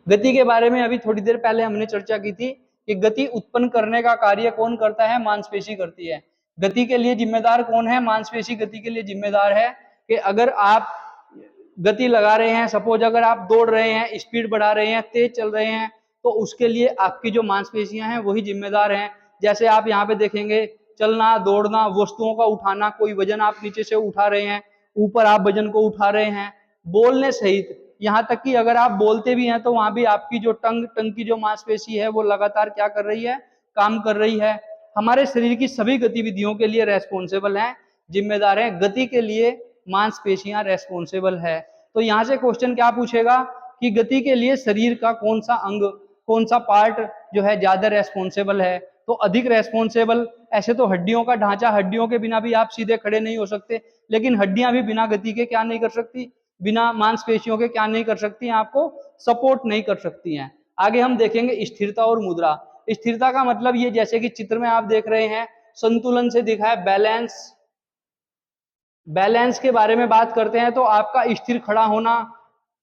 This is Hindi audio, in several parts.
गति के बारे में अभी थोड़ी देर पहले हमने चर्चा की थी कि गति उत्पन्न करने का कार्य कौन करता है, मांसपेशी करती है। गति के लिए जिम्मेदार कौन है, मांसपेशी गति के लिए जिम्मेदार है। कि अगर आप गति लगा रहे हैं, सपोज अगर आप दौड़ रहे हैं, स्पीड बढ़ा रहे हैं, तेज चल रहे हैं, तो उसके लिए आपकी जो मांसपेशियां हैं वही जिम्मेदार हैं। जैसे आप यहाँ पे देखेंगे, चलना, दौड़ना, वस्तुओं का उठाना, कोई वजन आप नीचे से उठा रहे हैं, ऊपर आप वजन को उठा रहे हैं, बोलने सहित, यहाँ तक कि अगर आप बोलते भी हैं तो वहां भी आपकी जो टंग की जो मांसपेशी है वो लगातार क्या कर रही है, काम कर रही है। हमारे शरीर की सभी गतिविधियों के लिए रेस्पॉन्सिबल है, जिम्मेदार है। गति के लिए मांसपेशियां रेस्पॉन्सिबल है। तो यहाँ से क्वेश्चन क्या पूछेगा कि गति के लिए शरीर का कौन सा अंग, कौन सा पार्ट जो है ज्यादा रेस्पॉन्सिबल है। तो अधिक रेस्पॉन्सिबल, ऐसे तो हड्डियों का ढांचा, हड्डियों के बिना भी आप सीधे खड़े नहीं हो सकते, लेकिन हड्डियां भी बिना गति के क्या नहीं कर सकती, बिना मांसपेशियों के क्या नहीं कर सकती, आपको सपोर्ट नहीं कर सकती हैं। आगे हम देखेंगे स्थिरता और मुद्रा। स्थिरता का मतलब ये, जैसे कि चित्र में आप देख रहे हैं, संतुलन से दिखा है, बैलेंस। बैलेंस के बारे में बात करते हैं तो आपका स्थिर खड़ा होना,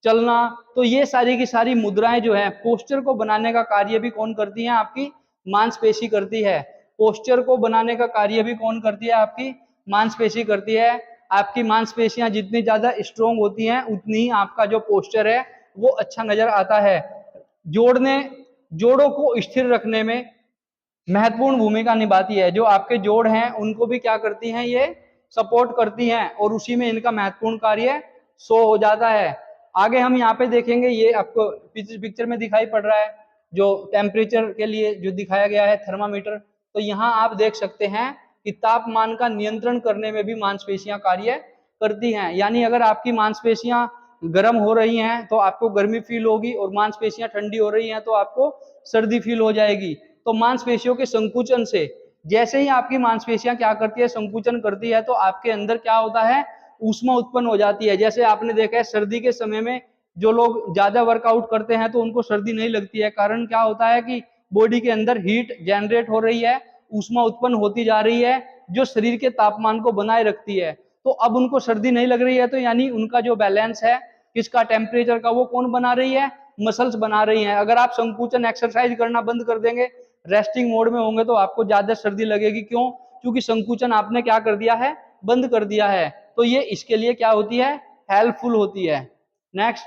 चलना, तो ये सारी की सारी मुद्राएं जो है, पोस्चर को बनाने का कार्य भी कौन करती है, आपकी मांसपेशी करती है। पोस्चर को बनाने का कार्य भी कौन करती है, आपकी मांसपेशी करती है। आपकी मांसपेशियां जितनी ज्यादा स्ट्रोंग होती हैं उतनी ही आपका जो पोस्चर है वो अच्छा नजर आता है। जोड़ों को स्थिर रखने में महत्वपूर्ण भूमिका निभाती है। जो आपके जोड़ हैं उनको भी क्या करती हैं, ये सपोर्ट करती हैं, और उसी में इनका महत्वपूर्ण कार्य शो हो जाता है। आगे हम यहाँ पे देखेंगे, ये आपको पिक्चर में दिखाई पड़ रहा है, जो टेम्परेचर के लिए जो दिखाया गया है थर्मामीटर। तो यहाँ आप देख सकते हैं कि तापमान का नियंत्रण करने में भी मांसपेशियां कार्य करती हैं। यानी अगर आपकी मांसपेशियां गर्म हो रही हैं तो आपको गर्मी फील होगी, और मांसपेशियां ठंडी हो रही हैं तो आपको सर्दी फील हो जाएगी। तो मांसपेशियों के संकुचन से, जैसे ही आपकी मांसपेशियां क्या करती है, संकुचन करती है, तो आपके अंदर क्या होता है, ऊष्मा उत्पन्न हो जाती है। जैसे आपने देखा है सर्दी के समय में जो लोग ज्यादा वर्कआउट करते हैं तो उनको सर्दी नहीं लगती है। कारण क्या होता है कि बॉडी के अंदर हीट जनरेट हो रही है, ऊष्मा उत्पन्न होती जा रही है, जो शरीर के तापमान को बनाए रखती है। तो अब उनको सर्दी नहीं लग रही है, तो यानी उनका जो बैलेंस है किसका, टेम्परेचर का, वो कौन बना रही है, मसल्स बना रही हैं। अगर आप संकुचन एक्सरसाइज करना बंद कर देंगे, रेस्टिंग मोड में होंगे, तो आपको ज्यादा सर्दी लगेगी। क्यों? क्योंकि संकुचन आपने क्या कर दिया है, बंद कर दिया है। तो ये इसके लिए क्या होती है, हेल्पफुल होती है। नेक्स्ट,